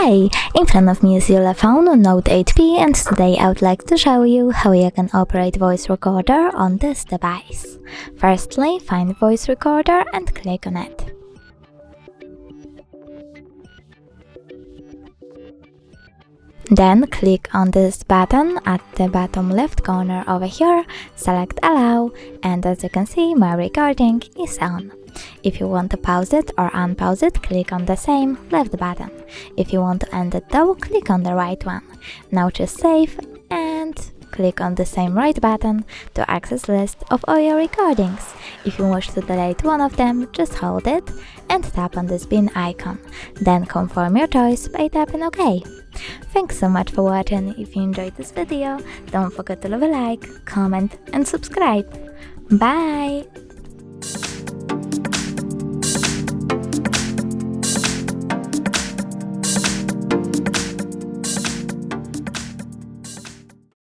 Hi! In front of me is ULEFONE Note 8P, and today I would like to show you how you can operate voice recorder on this device. Firstly, find voice recorder and click on it. Then click on this button at the bottom left corner over here, select allow, and as you can see, my recording is on. If you want to pause it or unpause it, click on the same left button. If you want to end it though, click on the right one. Now choose save and click on the same right button to access list of all your recordings. If you wish to delete one of them, just hold it and tap on this bin icon. Then confirm your choice by tapping OK. Thanks so much for watching. If you enjoyed this video, don't forget to leave a like, comment and subscribe. Bye!